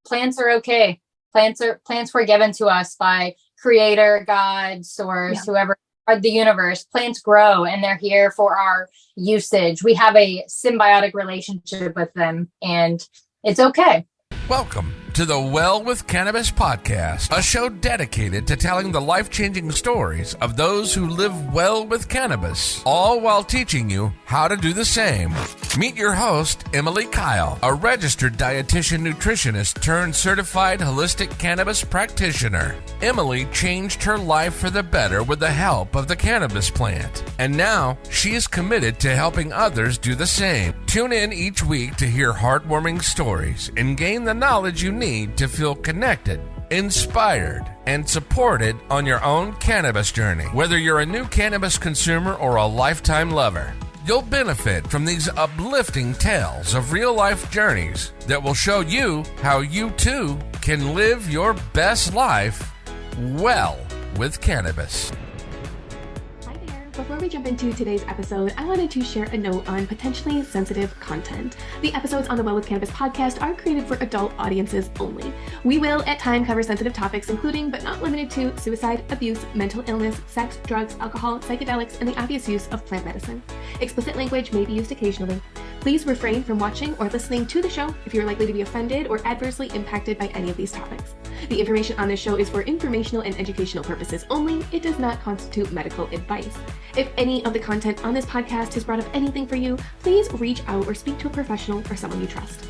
plants are okay. Plants were given to us by creator, God, source, whoever, or the universe. Plants grow and they're here for our usage. We have a symbiotic relationship with them and it's okay. Welcome to the Well with Cannabis podcast, a show dedicated to telling the life-changing stories of those who live well with cannabis, all while teaching you how to do the same. Meet your host, Emily Kyle, a registered dietitian nutritionist turned certified holistic cannabis practitioner. Emily changed her life for the better with the help of the cannabis plant, and now she is committed to helping others do the same. Tune in each week to hear heartwarming stories and gain the knowledge you need to feel connected, inspired, and supported on your own cannabis journey. Whether you're a new cannabis consumer or a lifetime lover, you'll benefit from these uplifting tales of real-life journeys that will show you how you too can live your best life well with cannabis. Before we jump into today's episode, I wanted to share a note on potentially sensitive content. The episodes on the Well with Cannabis podcast are created for adult audiences only. We will at times cover sensitive topics, including but not limited to suicide, abuse, mental illness, sex, drugs, alcohol, psychedelics, and the obvious use of plant medicine. Explicit language may be used occasionally. Please refrain from watching or listening to the show if you're likely to be offended or adversely impacted by any of these topics. The information on this show is for informational and educational purposes only. It does not constitute medical advice. If any of the content on this podcast has brought up anything for you, please reach out or speak to a professional or someone you trust.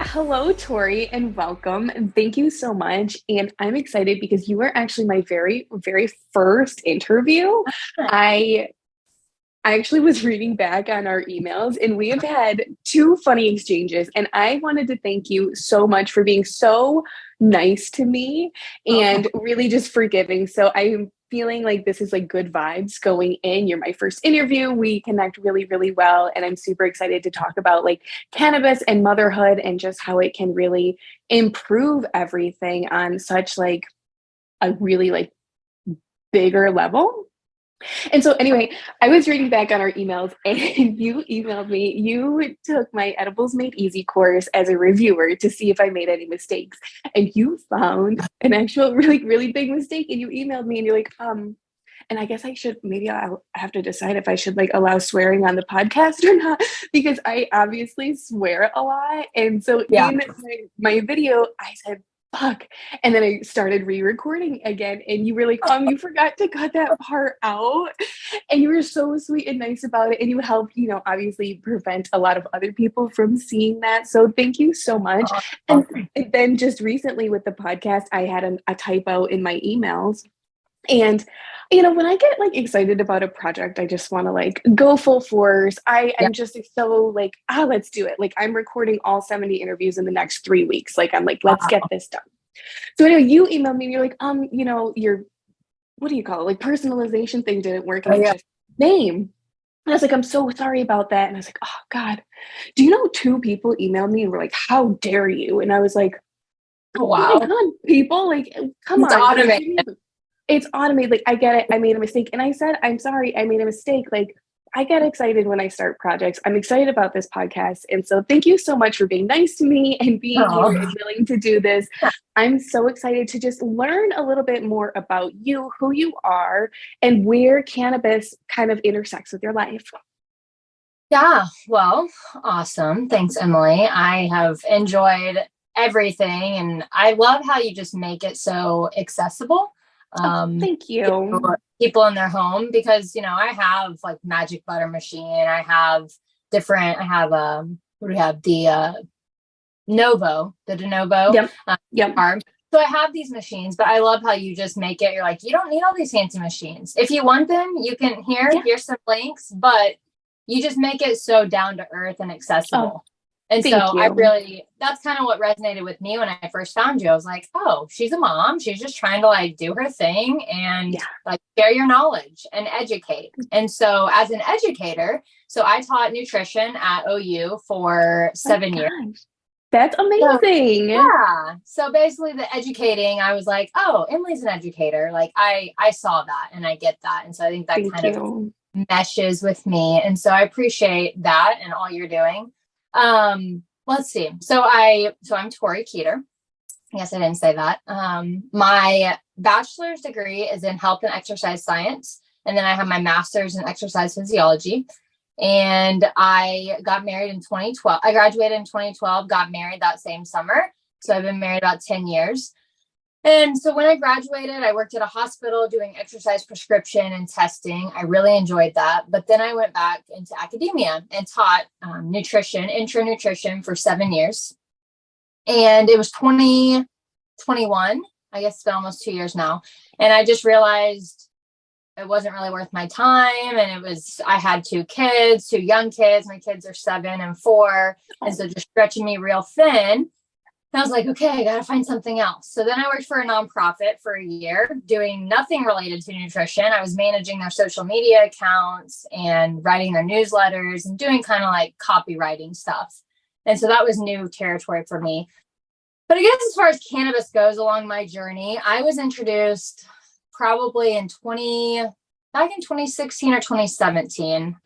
Hello, Tory, and welcome. Thank you so much. And I'm excited because you are actually my very, very first interview. I actually was reading back on our emails and we have had two funny exchanges. And I wanted to thank you so much for being so nice to me and really just forgiving. So I'm feeling like this is like good vibes going in. You're my first interview. We connect really, really well. And I'm super excited to talk about like cannabis and motherhood and just how it can really improve everything on such like a really like bigger level. And so anyway, I was reading back on our emails and you emailed me. You took my Edibles Made Easy course as a reviewer to see if I made any mistakes. And you found an actual really, really big mistake. And you emailed me and you're like, and I guess I'll have to decide if I should like allow swearing on the podcast or not, because I obviously swear a lot. And so in my video, I said, fuck. And then I started re-recording again. And you were like, you forgot to cut that part out. And you were so sweet and nice about it. And you helped, obviously prevent a lot of other people from seeing that. So thank you so much. And then just recently with the podcast, I had a typo in my emails. And, when I get like excited about a project, I just want to like go full force. I'm just so like, let's do it. Like I'm recording all 70 interviews in the next 3 weeks. Like, I'm like, let's get this done. So anyway, you emailed me and you're like, your, what do you call it? Like personalization thing didn't work. And just name. And I was like, I'm so sorry about that. And I was like, oh God, do you know 2 people emailed me and were like, how dare you? And I was like, oh, wow, my God, people, like, come on. Automated. It's automated. Like, I get it. I made a mistake. And I said, I'm sorry, I made a mistake. Like, I get excited when I start projects. I'm excited about this podcast. And so thank you so much for being nice to me and being here and willing to do this. I'm so excited to just learn a little bit more about you, who you are, and where cannabis kind of intersects with your life. Yeah, well, awesome. Thanks, Emily. I have enjoyed everything. And I love how you just make it so accessible. Thank you. People in their home, because I have like magic butter machine. I have what do we have? The Novo, the de novo. Yep. So I have these machines, but I love how you just make it. You're like, you don't need all these fancy machines. If you want them, you can here's some links, but you just make it so down to earth and accessible. And so that's kind of what resonated with me when I first found you. I was like, oh, she's a mom. She's just trying to like do her thing and like share your knowledge and educate. And so as an educator, so I taught nutrition at OU for 7 years. That's amazing. So basically the educating, I was like, oh, Emily's an educator. Like I saw that and I get that. And so I think that of meshes with me. And so I appreciate that and all you're doing. Let's see. So I'm Tory Keeter. Yes, I didn't say that. My bachelor's degree is in health and exercise science. And then I have my master's in exercise physiology. And I got married in 2012. I graduated in 2012, got married that same summer. So I've been married about 10 years. And so when I graduated, I worked at a hospital doing exercise prescription and testing. I really enjoyed that. But then I went back into academia and taught nutrition, intro nutrition for 7 years. And it was 2021. I guess it's been almost 2 years now. And I just realized it wasn't really worth my time. And I had 2 kids, 2 young kids. My kids are 7 and 4. And so just stretching me real thin. And I was like, okay, I got to find something else. So then I worked for a nonprofit for a year doing nothing related to nutrition. I was managing their social media accounts and writing their newsletters and doing kind of like copywriting stuff. And so that was new territory for me. But I guess as far as cannabis goes along my journey, I was introduced probably back in 2016 or 2017.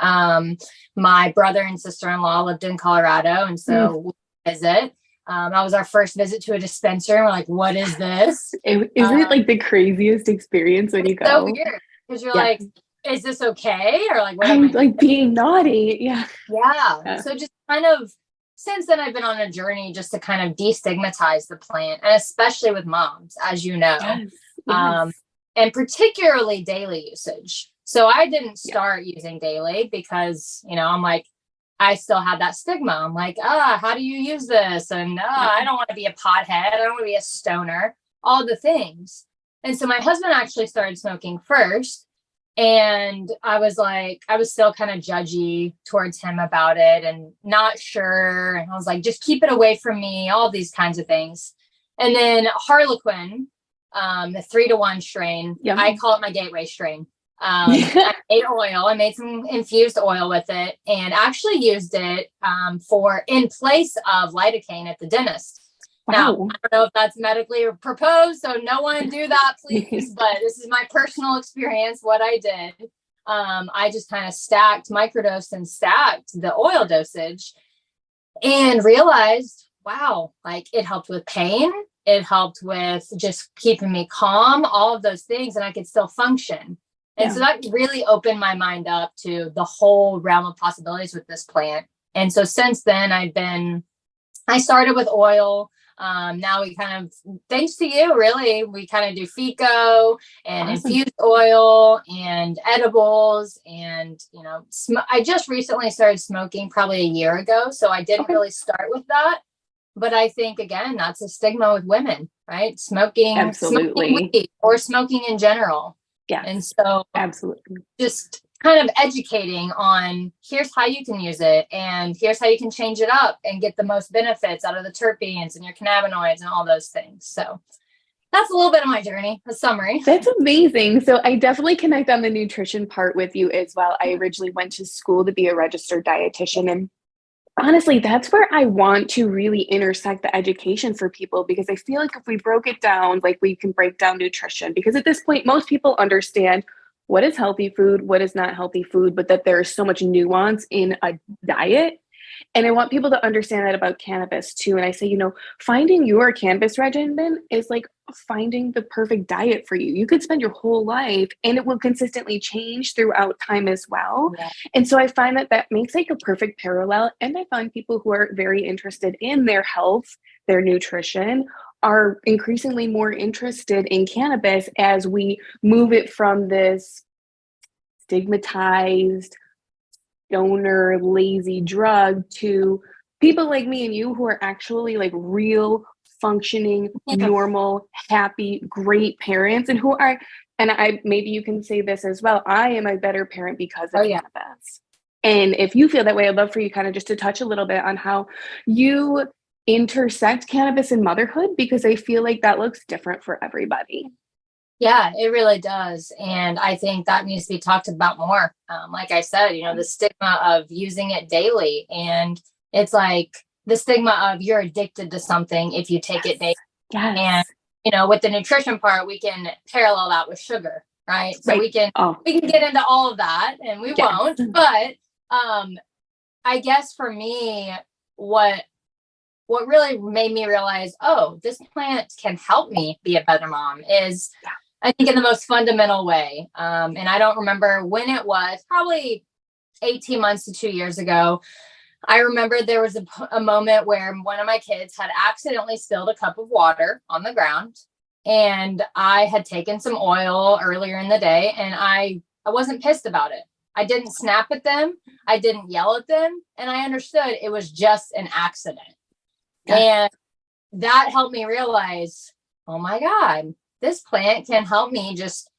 My brother and sister-in-law lived in Colorado. And so we visit. That was our first visit to a dispensary. We're like, what is this? Isn't it like the craziest experience when you go? So weird. Because you're like, is this okay? Or like, what I'm like being naughty. Yeah. So just kind of, since then I've been on a journey just to kind of destigmatize the plant, and especially with moms, as you know, and particularly daily usage. So I didn't start using daily because, I'm like, I still had that stigma. I'm like, how do you use this? And I don't want to be a pothead. I don't want to be a stoner, all the things. And so my husband actually started smoking first. And I was still kind of judgy towards him about it and not sure. And I was like, just keep it away from me, all these kinds of things. And then Harlequin, the 3-to-1 strain, I call it my gateway strain. I made oil. I made some infused oil with it and actually used it for in place of lidocaine at the dentist. Wow. Now, I don't know if that's medically proposed, so no one do that, please. But this is my personal experience, what I did. I just kind of microdosed and stacked the oil dosage and realized, wow, like it helped with pain. It helped with just keeping me calm, all of those things, and I could still function. And so that really opened my mind up to the whole realm of possibilities with this plant. And so since then, I started with oil. Now we kind of, thanks to you, really, we kind of do FICO and infused oil and edibles. And, I just recently started smoking probably a year ago. So I didn't really start with that. But I think, again, that's a stigma with women, right? Smoking weed or smoking in general. Yeah. And so absolutely just kind of educating on here's how you can use it and here's how you can change it up and get the most benefits out of the terpenes and your cannabinoids and all those things. So that's a little bit of my journey, a summary. That's amazing. So I definitely connect on the nutrition part with you as well. I originally went to school to be a registered dietitian, and honestly, that's where I want to really intersect the education for people, because I feel like if we broke it down, like we can break down nutrition, because at this point, most people understand what is healthy food, what is not healthy food, but that there is so much nuance in a diet. And I want people to understand that about cannabis too. And I say, finding your cannabis regimen is like finding the perfect diet for you. You could spend your whole life and it will consistently change throughout time as well. Yeah. And so I find that makes like a perfect parallel. And I find people who are very interested in their health, their nutrition, are increasingly more interested in cannabis as we move it from this stigmatized, stoner, lazy drug to people like me and you who are actually like real, functioning, normal, happy, great parents, and who are, and maybe you can say this as well, I am a better parent because of cannabis. And if you feel that way, I'd love for you kind of just to touch a little bit on how you intersect cannabis and motherhood, because I feel like that looks different for everybody. Yeah, it really does. And I think that needs to be talked about more. Like I said, the stigma of using it daily. And it's like the stigma of you're addicted to something if you take it daily. Yes. And, with the nutrition part, we can parallel that with sugar, right? So we can get into all of that, and we won't. But I guess for me, what what really made me realize, oh, this plant can help me be a better mom is, I think, in the most fundamental way. And I don't remember when it was, probably 18 months to 2 years ago. I remember there was a moment where one of my kids had accidentally spilled a cup of water on the ground. And I had taken some oil earlier in the day, and I wasn't pissed about it. I didn't snap at them. I didn't yell at them. And I understood it was just an accident. And that helped me realize, oh my God, this plant can help me just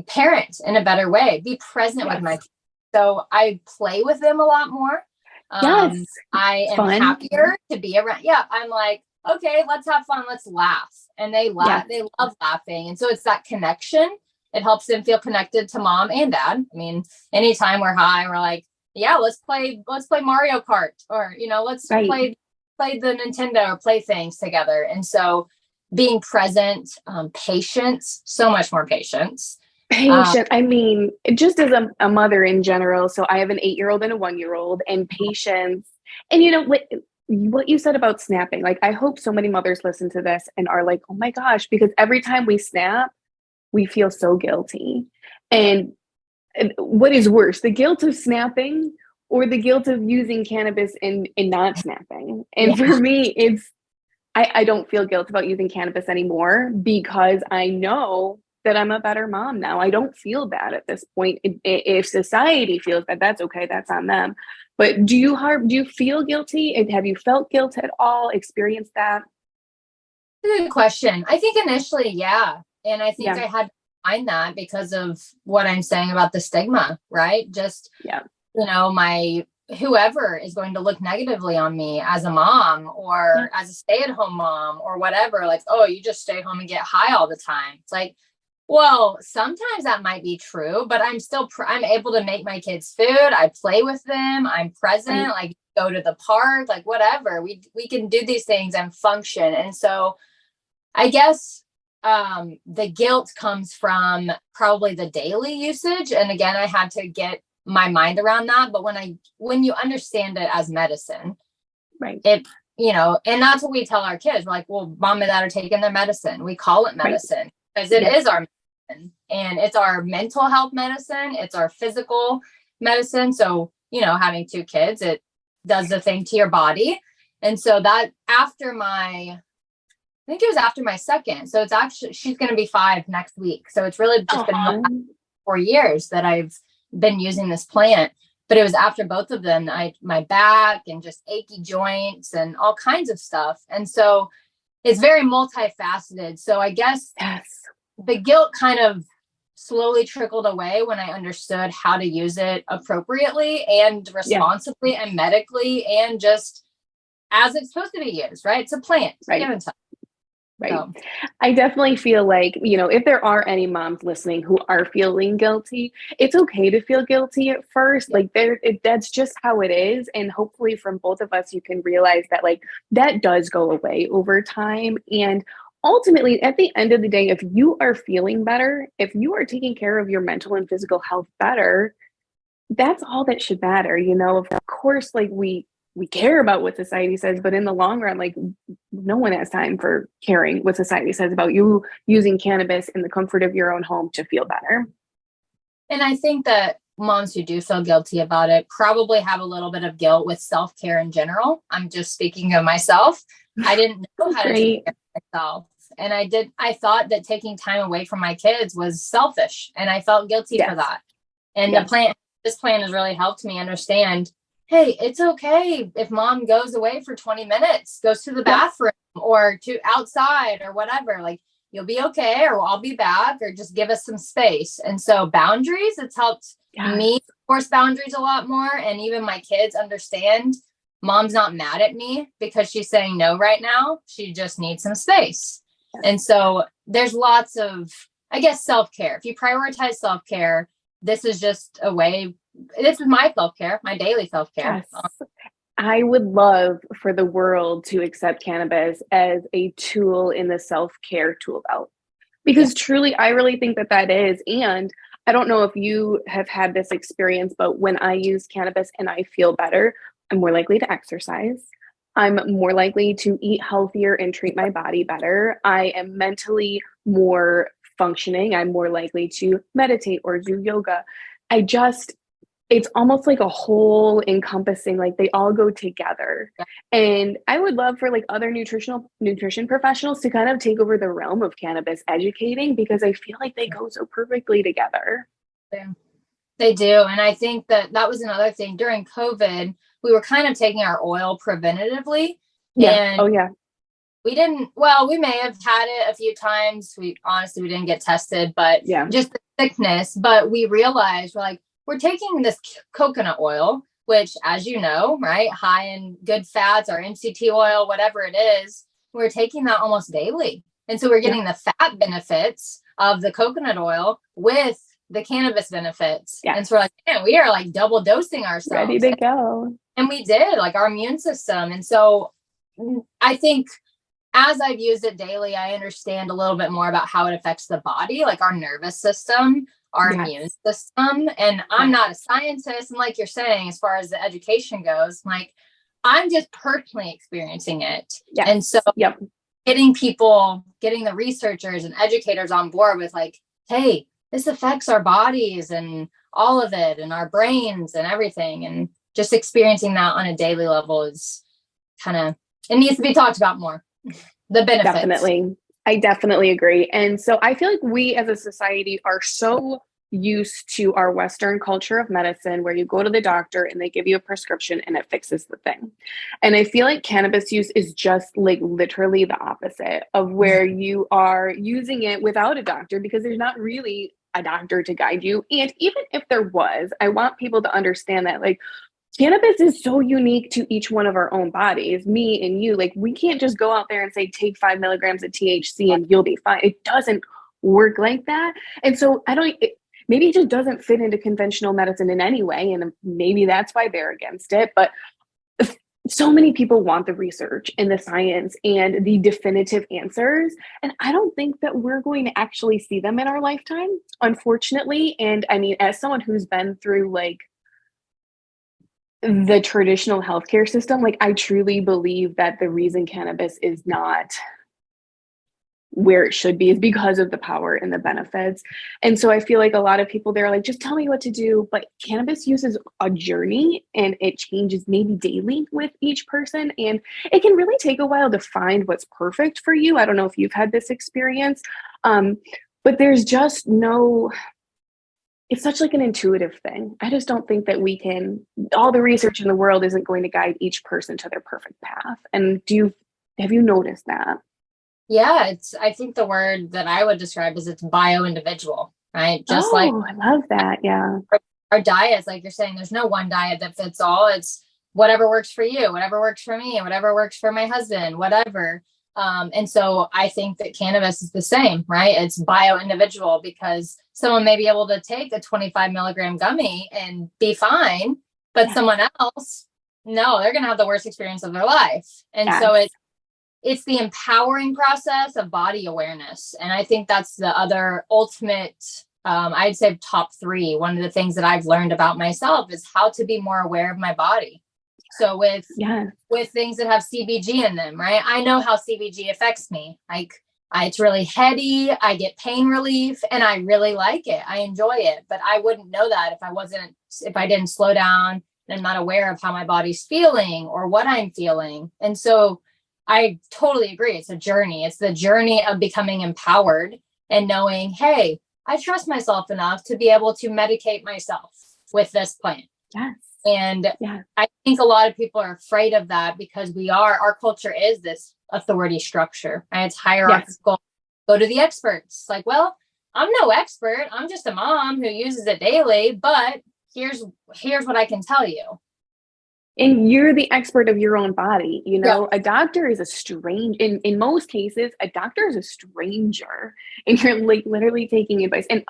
parent in a better way, be present with my kids. So I play with them a lot more. I am happier to be around. Yeah. I'm like, okay, let's have fun. Let's laugh. And they laugh. They love laughing. And so it's that connection. It helps them feel connected to mom and dad. I mean, anytime we're high, we're like, yeah, let's play Mario Kart, or, let's play the Nintendo or play things together. And so being present, patience, so much more patience. I mean, just as a mother in general. So I have an 8-year-old and a 1-year-old, and patience. And what you said about snapping, like, I hope so many mothers listen to this and are like, oh my gosh, because every time we snap, we feel so guilty. And what is worse, the guilt of snapping or the guilt of using cannabis and not snapping? And for me, I don't feel guilt about using cannabis anymore, because I know that I'm a better mom now. I don't feel bad at this point. If society feels that, that's okay. That's on them. But do you feel guilty? Have you felt guilt at all? Experienced that? Good question. I think initially, yeah. And I think I had to find that because of what I'm saying about the stigma, right? Just, my whoever is going to look negatively on me as a mom or as a stay-at-home mom or whatever. Like, oh, you just stay home and get high all the time. It's like, well, sometimes that might be true, but I'm still, I'm able to make my kids food. I play with them. I'm present, like go to the park, like whatever. We can do these things and function. And so I guess the guilt comes from probably the daily usage. And again, I had to get my mind around that. But when you understand it as medicine, it, and that's what we tell our kids. We're like, well, mom and dad are taking their medicine. We call it medicine because it is our medicine. And it's our mental health medicine. It's our physical medicine. So, having 2 kids, it does the thing to your body. And so that I think it was after my second. So it's actually, she's going to be 5 next week. So it's really just been 4 years that I've been using this plant, but it was after both of them, my back and just achy joints and all kinds of stuff. And so it's very multifaceted. So I guess the guilt kind of slowly trickled away when I understood how to use it appropriately and responsibly and medically and just as it's supposed to be used, right? It's a plant. Right. So. I definitely feel like, if there are any moms listening who are feeling guilty, it's okay to feel guilty at first. Like that's just how it is. And hopefully from both of us, you can realize that that does go away over time. And ultimately, at the end of the day, if you are feeling better, if you are taking care of your mental and physical health better, that's all that should matter. Of course, we care about what society says, but in the long run, no one has time for caring what society says about you using cannabis in the comfort of your own home to feel better. And I think that moms who do feel guilty about it probably have a little bit of guilt with self-care in general. I'm just speaking of myself. I didn't know how to take care of myself. And I thought that taking time away from my kids was selfish. And I felt guilty for that. And this plan has really helped me understand, hey, it's okay if mom goes away for 20 minutes, goes to the bathroom or to outside or whatever, you'll be okay, or I'll be back, or just give us some space. And so boundaries, it's helped me force boundaries a lot more. And even my kids understand mom's not mad at me because she's saying no right now. She just needs some space. And so there's lots of, I guess, self-care. If you prioritize self-care, this is just a way. This is my self-care, my daily self-care. Yes. I would love for the world to accept cannabis as a tool in the self-care tool belt, because truly, I really think that is. And I don't know if you have had this experience, but when I use cannabis and I feel better, I'm more likely to exercise. I'm more likely to eat healthier and treat my body better. I am mentally more functioning. I'm more likely to meditate or do yoga. I just, it's almost like a whole encompassing, like they all go together. And I would love for like other nutrition professionals to kind of take over the realm of cannabis educating, because I feel like they go so perfectly together. Yeah. They do. And I think that that was another thing during COVID. We were kind of taking our oil preventatively. Yeah. And Oh, yeah. we may have had it a few times. We didn't get tested, but just the sickness. But we realized we're taking this coconut oil, which, as you know, right, high in good fats or MCT oil, whatever it is, we're taking that almost daily. And so we're getting the fat benefits of the coconut oil with the cannabis benefits. And so we're like, man, we are like double dosing ourselves. Ready to go. And we did, like, our immune system. And so I think as I've used it daily, I understand a little bit more about how it affects the body, like our nervous system, our immune system. And I'm not a scientist. And like you're saying, as far as the education goes, like, I'm just personally experiencing it. And so getting the researchers and educators on board with like, hey, this affects our bodies and all of it and our brains and everything. And just experiencing that on a daily level is it needs to be talked about more. The benefits. Definitely. I definitely agree. And so I feel like we as a society are so used to our Western culture of medicine, where you go to the doctor and they give you a prescription and it fixes the thing. And I feel like cannabis use is just like literally the opposite of where you are using it without a doctor, because there's not really a doctor to guide you. And even if there was, I want people to understand that like cannabis is so unique to each one of our own bodies, me and you. Like, we can't just go out there and say, take 5 milligrams of THC and you'll be fine. It doesn't work like that. And so maybe it just doesn't fit into conventional medicine in any way. And maybe that's why they're against it. But so many people want the research and the science and the definitive answers. And I don't think that we're going to actually see them in our lifetime, unfortunately. And I mean, as someone who's been through like the traditional healthcare system, like, I truly believe that the reason cannabis is not where it should be is because of the power and the benefits. And so I feel like a lot of people, they're like, just tell me what to do. But cannabis uses a journey and it changes maybe daily with each person. And it can really take a while to find what's perfect for you. I don't know if you've had this experience, but there's just it's such like an intuitive thing. I just don't think that all the research in the world isn't going to guide each person to their perfect path. And have you noticed that? Yeah, I think the word that I would describe is it's bio-individual, right? I love that. Yeah. Our diets, like you're saying, there's no one diet that fits all. It's whatever works for you, whatever works for me, whatever works for my husband, whatever. And so I think that cannabis is the same, right? It's bio-individual, because someone may be able to take a 25 milligram gummy and be fine, but someone else, no, they're going to have the worst experience of their life. And so it's the empowering process of body awareness. And I think that's the other ultimate, I'd say top 3. One of the things that I've learned about myself is how to be more aware of my body. So with things that have CBG in them, right? I know how CBG affects me. It's really heady. I get pain relief and I really like it. I enjoy it, but I wouldn't know that if I didn't slow down and I'm not aware of how my body's feeling or what I'm feeling. And so I totally agree. It's a journey. It's the journey of becoming empowered and knowing, hey, I trust myself enough to be able to medicate myself with this plant. Yes. And I think a lot of people are afraid of that because our culture is this authority structure, and it's hierarchical. Yes. Go to the experts. Like, well, I'm no expert. I'm just a mom who uses it daily, but here's what I can tell you. And you're the expert of your own body. You know, a doctor is in most cases, a doctor is a stranger, and you're like literally taking advice. And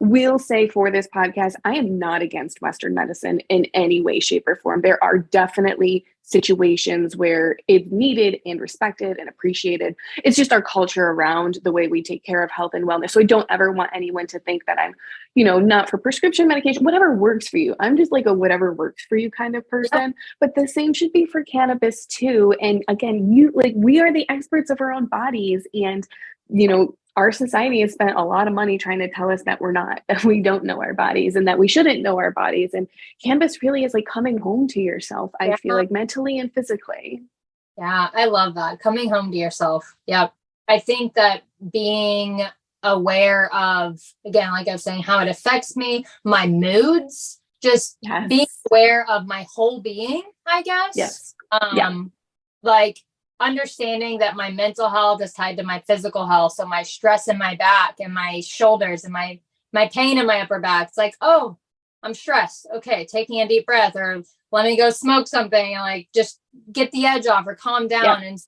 will say for this podcast, I am not against Western medicine in any way, shape, or form. There are definitely situations where it's needed and respected and appreciated. It's just our culture around the way we take care of health and wellness. So I don't ever want anyone to think that I'm, not for prescription medication, whatever works for you. I'm just like a whatever works for you kind of person. Yep. But the same should be for cannabis too. And again, we are the experts of our own bodies. And, our society has spent a lot of money trying to tell us that we're not, that we don't know our bodies and that we shouldn't know our bodies. And cannabis really is like coming home to yourself. I feel like mentally and physically. Yeah, I love that. Coming home to yourself. Yep. I think that being aware of, again, like I was saying, how it affects me, my moods, just being aware of my whole being, I guess. Yes. Like understanding that my mental health is tied to my physical health. So my stress in my back and my shoulders and my pain in my upper back. It's like, oh, I'm stressed. Okay. Taking a deep breath, or let me go smoke something and like just get the edge off or calm down. And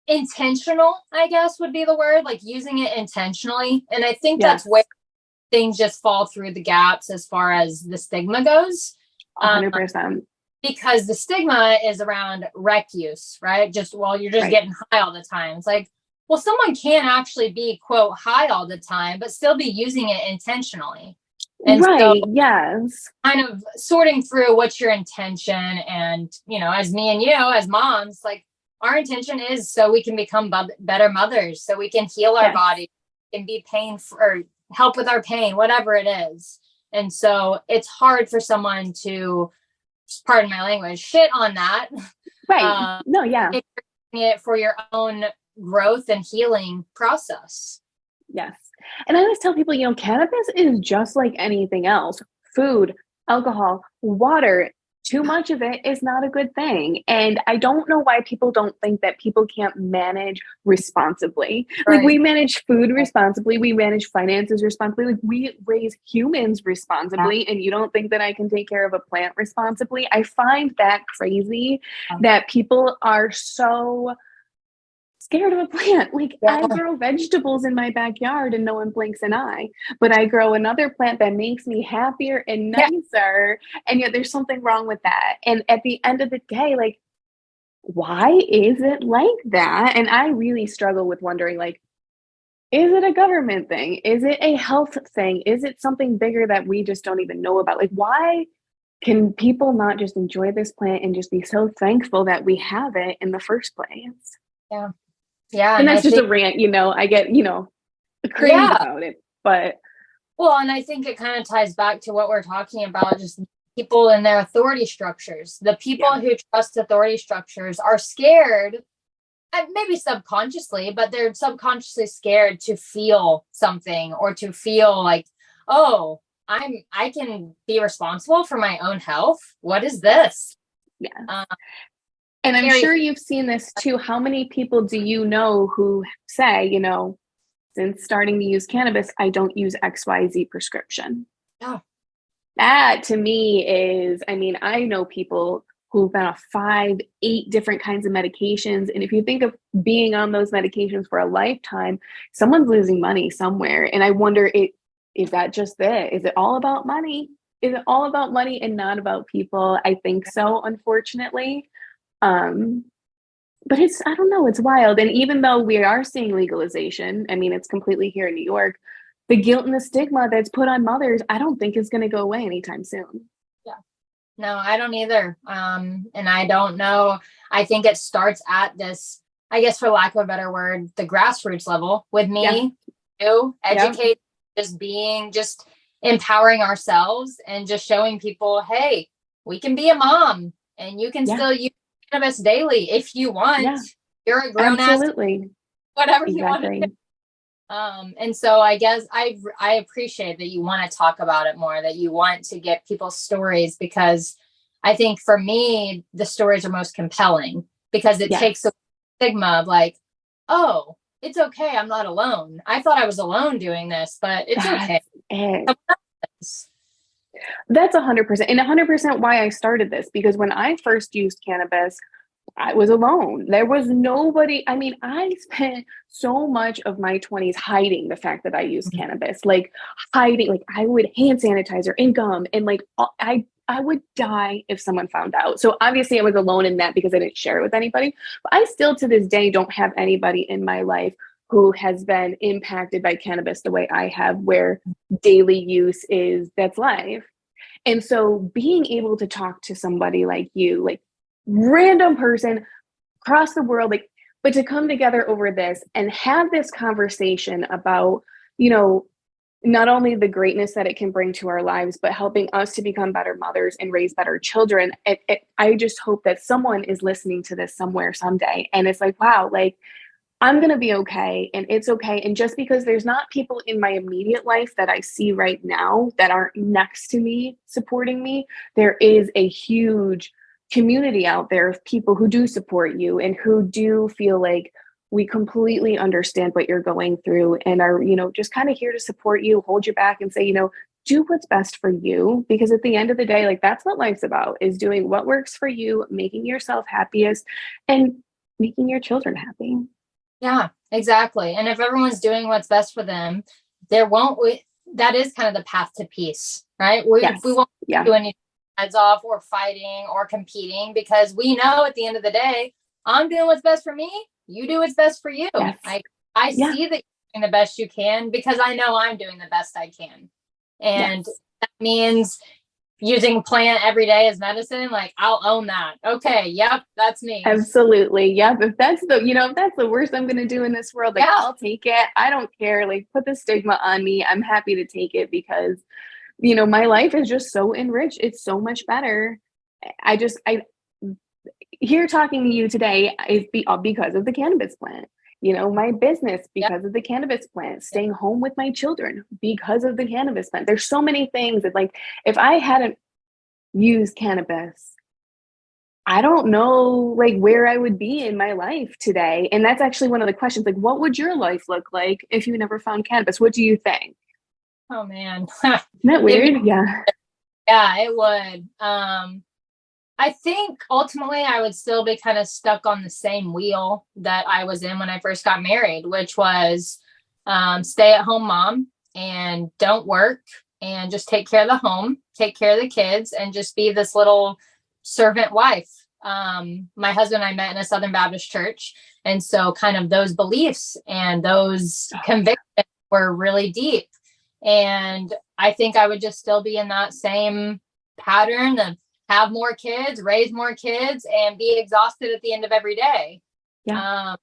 intentional, I guess would be the word, like using it intentionally. And I think that's where things just fall through the gaps as far as the stigma goes. 100%. Because the stigma is around rec use, right? You're just getting high all the time. It's like, well, someone can actually be, quote, high all the time, but still be using it intentionally. And so kind of sorting through what's your intention. And, as me and you, as moms, like our intention is so we can become better mothers, so we can heal our body, and be or help with our pain, whatever it is. And so it's hard for someone to, pardon my language, shit on that. Right. If you're doing it for your own growth and healing process. Yes. And I always tell people, cannabis is just like anything else. Food, alcohol, water. Too much of it is not a good thing. And I don't know why people don't think that people can't manage responsibly. Like we manage food responsibly. We manage finances responsibly. Like we raise humans responsibly. And you don't think that I can take care of a plant responsibly? I find that crazy that people are so scared of a plant. Like I grow vegetables in my backyard and no one blinks an eye, but I grow another plant that makes me happier and nicer. And yet there's something wrong with that. And at the end of the day, like, why is it like that? And I really struggle with wondering, like, is it a government thing? Is it a health thing? Is it something bigger that we just don't even know about? Like, why can people not just enjoy this plant and just be so thankful that we have it in the first place? Yeah. Yeah. And that's just a rant, I get, crazy about it, but. Well, and I think it kind of ties back to what we're talking about, just people in their authority structures. The people who trust authority structures are scared, and maybe subconsciously, but they're subconsciously scared to feel something or to feel like, oh, I can be responsible for my own health. What is this? Yeah. And I'm sure you've seen this too. How many people do you know who say, since starting to use cannabis, I don't use XYZ prescription? Yeah. That to me is, I know people who've been on 5, 8 different kinds of medications. And if you think of being on those medications for a lifetime, someone's losing money somewhere. And I wonder, is that just it? Is it all about money? Is it all about money and not about people? I think so, unfortunately. But I don't know, it's wild. And even though we are seeing legalization, it's completely here in New York, the guilt and the stigma that's put on mothers, I don't think is going to go away anytime soon. Yeah. No, I don't either. And I don't know. I think it starts at this, I guess, for lack of a better word, the grassroots level with me, you, educate, just empowering ourselves and just showing people, hey, we can be a mom and you can still use cannabis daily if you want. Yeah. You're a grown ass, whatever you want to do. And so I guess I appreciate that you want to talk about it more, that you want to get people's stories, because I think for me, the stories are most compelling because it takes the stigma of like, oh, it's okay. I'm not alone. I thought I was alone doing this, but it's okay. That's 100%. And 100% why I started this, because when I first used cannabis, I was alone. There was nobody. I mean, I spent so much of my 20s hiding the fact that I used cannabis, like hiding, like I would hand sanitizer and gum, and like I would die if someone found out. So obviously I was alone in that because I didn't share it with anybody. But I still to this day don't have anybody in my life who has been impacted by cannabis the way I have, where daily use that's life. And so being able to talk to somebody like you, like random person across the world, like, but to come together over this and have this conversation about, not only the greatness that it can bring to our lives, but helping us to become better mothers and raise better children. I just hope that someone is listening to this somewhere someday. And it's like, wow, like I'm going to be okay. And it's okay. And just because there's not people in my immediate life that I see right now that aren't next to me supporting me, there is a huge community out there of people who do support you and who do feel like we completely understand what you're going through and are, just kind of here to support you, hold your back and say, do what's best for you. Because at the end of the day, like that's what life's about, is doing what works for you, making yourself happiest and making your children happy. Yeah, exactly. And if everyone's doing what's best for them, that is kind of the path to peace, right? We won't do any heads off or fighting or competing, because we know at the end of the day, I'm doing what's best for me. You do what's best for you. Yes. I see that you're doing the best you can because I know I'm doing the best I can. And that means using plant every day as medicine. Like I'll own that. Okay. Yep. That's me. Absolutely. Yep. If that's the worst I'm going to do in this world, like I'll take it. I don't care. Like put the stigma on me. I'm happy to take it because, my life is just so enriched. It's so much better. I here talking to you today is because of the cannabis plant. My business because of the cannabis plant, staying home with my children because of the cannabis plant. There's so many things that, like, if I hadn't used cannabis, I don't know like where I would be in my life today. And that's actually one of the questions, like, what would your life look like if you never found cannabis? What do you think? Oh man. Isn't that weird? Yeah. Yeah, it would. I think ultimately I would still be kind of stuck on the same wheel that I was in when I first got married, which was stay at home mom and don't work and just take care of the home, take care of the kids, and just be this little servant wife. My husband and I met in a Southern Baptist church. And so kind of those beliefs and those convictions were really deep. And I think I would just still be in that same pattern of have more kids, raise more kids, and be exhausted at the end of every day. Yeah.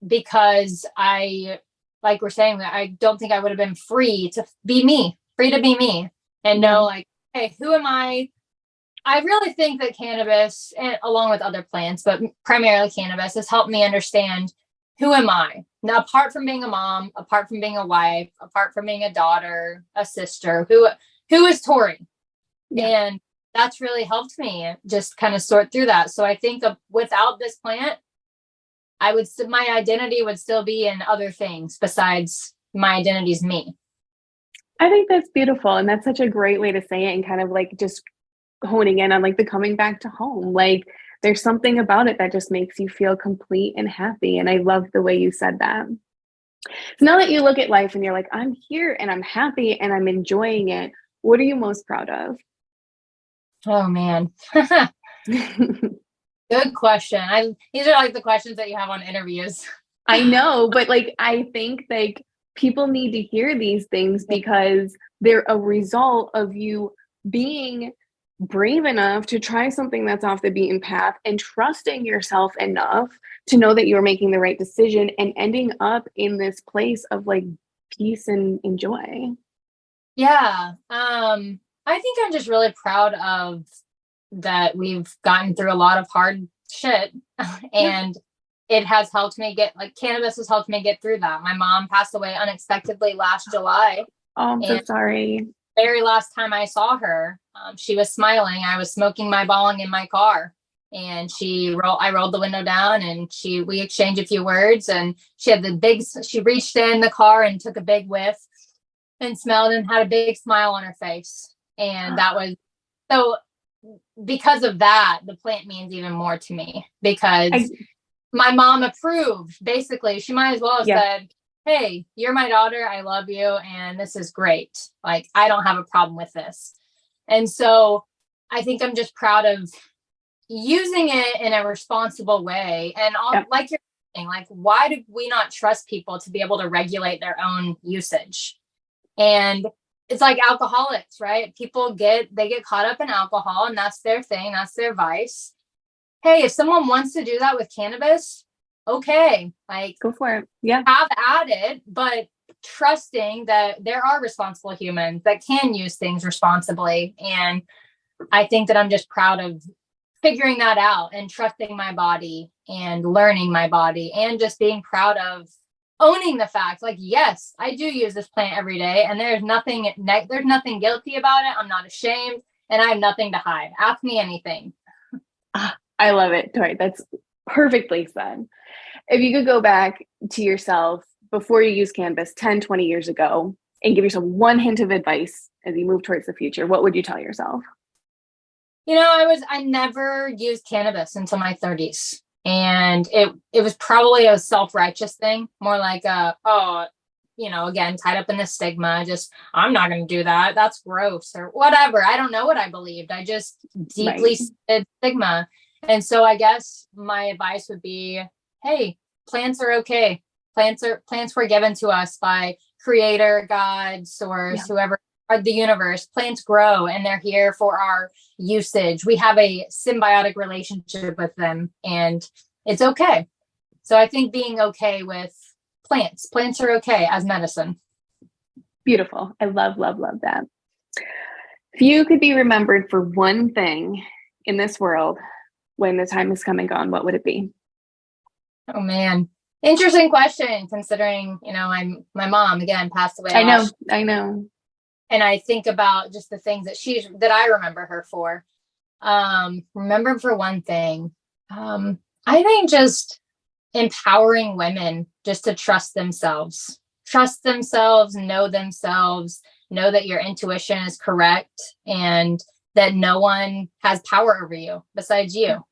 Because like we're saying, I don't think I would have been free to be me and know like, hey, who am I? I really think that cannabis, and along with other plants, but primarily cannabis, has helped me understand who am I? Now, apart from being a mom, apart from being a wife, apart from being a daughter, a sister, who is Tory? Yeah. And that's really helped me just kind of sort through that. So I think without this plant, my identity would still be in other things besides my identity is me. I think that's beautiful. And that's such a great way to say it, and kind of like just honing in on like the coming back to home. Like there's something about it that just makes you feel complete and happy. And I love the way you said that. So now that you look at life and you're like, I'm here and I'm happy and I'm enjoying it, what are you most proud of? Oh man. Good question. These are like the questions that you have on interviews. I know, but like, I think like people need to hear these things because they're a result of you being brave enough to try something that's off the beaten path and trusting yourself enough to know that you're making the right decision and ending up in this place of like peace and joy. Yeah. I think I'm just really proud of that we've gotten through a lot of hard shit and it has helped me cannabis has helped me get through that. My mom passed away unexpectedly last July. Oh, I'm so sorry. Very last time I saw her, she was smiling. I was smoking my bong in my car and I rolled the window down and we exchanged a few words, and she reached in the car and took a big whiff and smelled and had a big smile on her face. And that was so because of that, the plant means even more to me, because my mom approved. Basically, she might as well have said, hey, you're my daughter. I love you. And this is great. Like, I don't have a problem with this. And so I think I'm just proud of using it in a responsible way. And like you're saying, like, why do we not trust people to be able to regulate their own usage? And it's like alcoholics, right? People get caught up in alcohol, and that's their thing. That's their vice. Hey, if someone wants to do that with cannabis, okay, like, go for it. Yeah. Have at it, but trusting that there are responsible humans that can use things responsibly. And I think that I'm just proud of figuring that out and trusting my body and learning my body, and just being proud of owning the fact, like, yes, I do use this plant every day, and there's nothing guilty about it. I'm not ashamed, and I have nothing to hide. Ask me anything. I love it, Tori. That's perfectly said. If you could go back to yourself before you used cannabis 10, 20 years ago and give yourself one hint of advice as you move towards the future, what would you tell yourself? I never used cannabis until my 30s. And it was probably a self-righteous thing, more like again, tied up in the stigma, just, I'm not going to do that. That's gross or whatever. I don't know what I believed. I just deeply seated stigma. And so I guess my advice would be, hey, plants are okay. Plants were given to us by creator, God, source, whoever, or the universe. Plants grow, and they're here for our usage. We have a symbiotic relationship with them, and it's okay. So I think being okay with plants are okay as medicine. Beautiful. I love, love, love that. If you could be remembered for one thing in this world when the time has come and gone, what would it be? Oh man. Interesting question, considering, my mom, again, passed away. I know. And I think about just the things that I remember her for. Remember for one thing, I think just empowering women just to trust themselves, know themselves, know that your intuition is correct, and that no one has power over you besides you.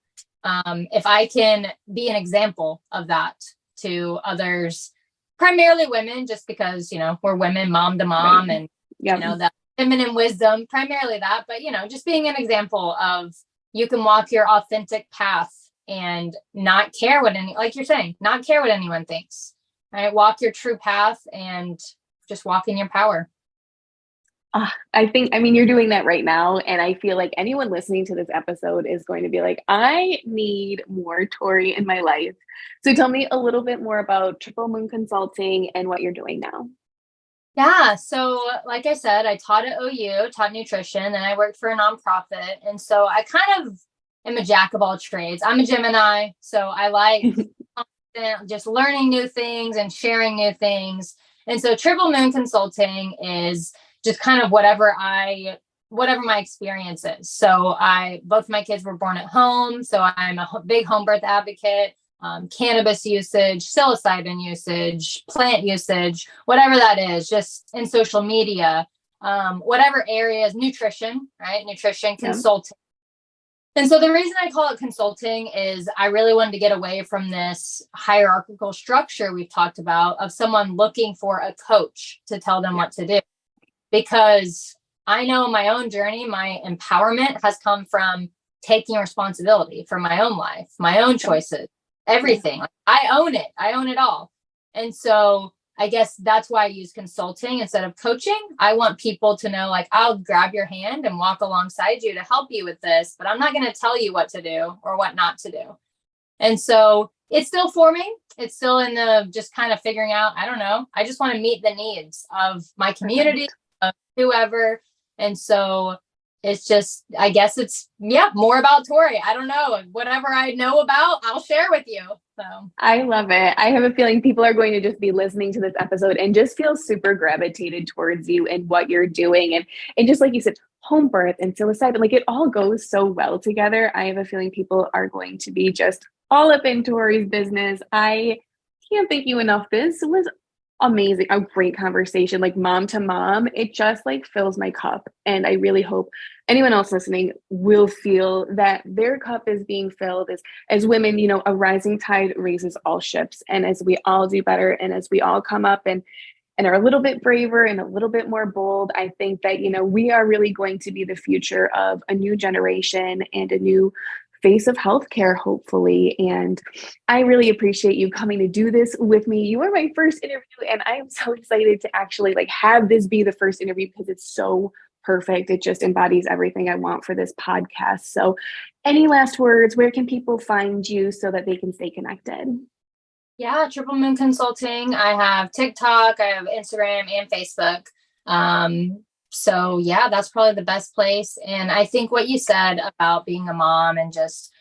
If I can be an example of that to others, primarily women, just because, we're women, mom to mom, and, that feminine wisdom, primarily that, but, just being an example of, you can walk your authentic path and not care what like you're saying, not care what anyone thinks, right? Walk your true path and just walk in your power. You're doing that right now. And I feel like anyone listening to this episode is going to be like, I need more Tori in my life. So tell me a little bit more about Triple Moon Consulting and what you're doing now. Yeah. So like I said, I taught at OU, taught nutrition, and I worked for a nonprofit. And so I kind of am a jack of all trades. I'm a Gemini. So I like just learning new things and sharing new things. And so Triple Moon Consulting is just kind of whatever my experience is. So both my kids were born at home. So I'm a big home birth advocate. Cannabis usage, psilocybin usage, plant usage, whatever that is, just in social media, whatever areas, nutrition, right? Nutrition consulting. And so the reason I call it consulting is I really wanted to get away from this hierarchical structure we've talked about of someone looking for a coach to tell them what to do. Because I know my own journey, my empowerment has come from taking responsibility for my own life, my own choices, everything. I own it. I own it all. And so I guess that's why I use consulting instead of coaching. I want people to know, like, I'll grab your hand and walk alongside you to help you with this, but I'm not going to tell you what to do or what not to do. And so it's still forming. It's still in the just kind of figuring out, I don't know. I just want to meet the needs of my community, of whoever. And so it's just, I guess it's, more about Tori. I don't know. Whatever I know about, I'll share with you. So I love it. I have a feeling people are going to just be listening to this episode and just feel super gravitated towards you and what you're doing. And just like you said, home birth and psilocybin, like it all goes so well together. I have a feeling people are going to be just all up in Tori's business. I can't thank you enough. This was amazing, a great conversation, like mom to mom. It just like fills my cup. And I really hope anyone else listening will feel that their cup is being filled as women, you know, a rising tide raises all ships. And as we all do better and as we all come up and are a little bit braver and a little bit more bold, I think that, you know, we are really going to be the future of a new generation and a new face of healthcare, hopefully. And I really appreciate you coming to do this with me. You are my first interview, and I am so excited to actually like have this be the first interview because it's so perfect. It just embodies everything I want for this podcast. So any last words? Where can people find you so that they can stay connected? Yeah, Triple Moon Consulting. I have TikTok, I have Instagram and Facebook. So yeah, that's probably the best place. And I think what you said about being a mom and just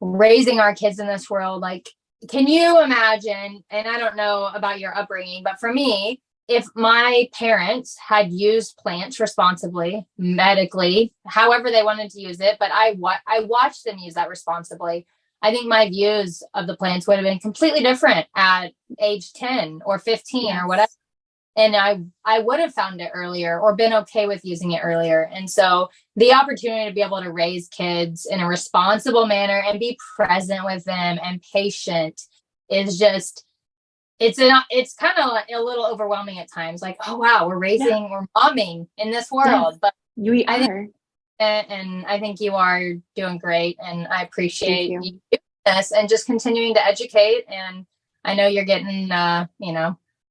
raising our kids in this world, like, can you imagine, and I don't know about your upbringing, but for me, if my parents had used plants responsibly, medically, however they wanted to use it, but I watched them use that responsibly, I think my views of the plants would have been completely different at age 10 or 15 yes. or whatever. And I would have found it earlier or been okay with using it earlier. And so the opportunity to be able to raise kids in a responsible manner and be present with them and patient is just, it's kind of a little overwhelming at times. Like, oh, wow, we're momming in this world. But we are. And I think you are doing great. And I appreciate you doing this and just continuing to educate. And I know you're getting,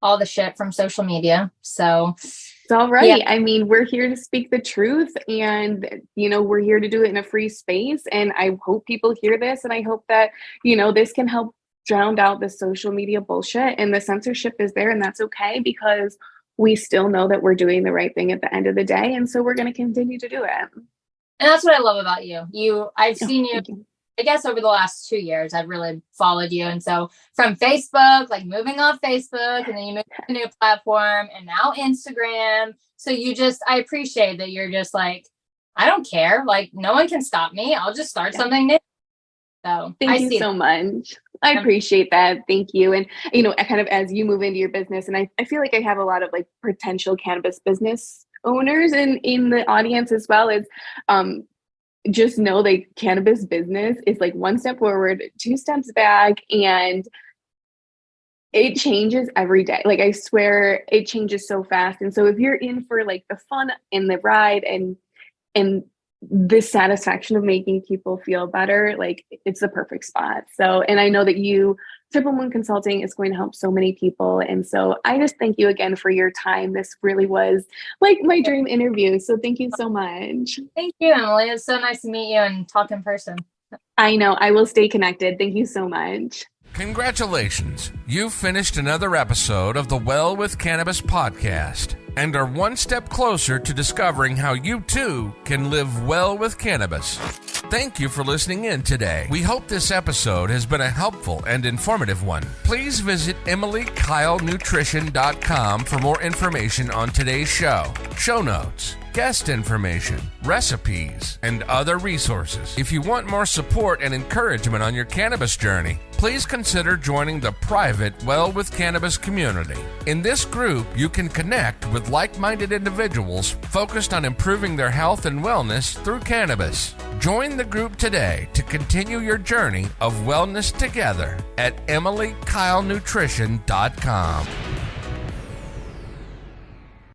all the shit from social media. So it's all right. Yeah. I mean, we're here to speak the truth and, you know, we're here to do it in a free space. And I hope people hear this. And I hope that, you know, this can help drown out the social media bullshit, and the censorship is there, and that's okay because we still know that we're doing the right thing at the end of the day. And so we're going to continue to do it. And that's what I love about you. I've seen you, I guess over the last 2 years, I've really followed you. And so from Facebook, like moving off Facebook, and then you moved to a new platform and now Instagram. So I appreciate that you're just like, I don't care. Like no one can stop me. I'll just start something new. So thank you so much. I appreciate that. Thank you. And, you know, kind of as you move into your business, and I feel like I have a lot of like potential cannabis business owners in the audience as well as, just know like cannabis business is like one step forward, 2 steps back, and it changes every day. Like I swear it changes so fast. And so if you're in for like the fun and the ride and the satisfaction of making people feel better, like it's the perfect spot. So, and I know that Triple Moon Consulting is going to help so many people. And so I just thank you again for your time. This really was like my dream interview. So thank you so much. Thank you, Emily. It's so nice to meet you and talk in person. I know. I will stay connected. Thank you so much. Congratulations. You've finished another episode of the Well with Cannabis podcast and are one step closer to discovering how you too can live well with cannabis. Thank you for listening in today. We hope this episode has been a helpful and informative one. Please visit EmilyKyleNutrition.com for more information on today's show notes, guest information, recipes, and other resources. If you want more support and encouragement on your cannabis journey, please consider joining the private Well with Cannabis community. In this group, you can connect with like-minded individuals focused on improving their health and wellness through cannabis. Join the group today to continue your journey of wellness together at EmilyKyleNutrition.com.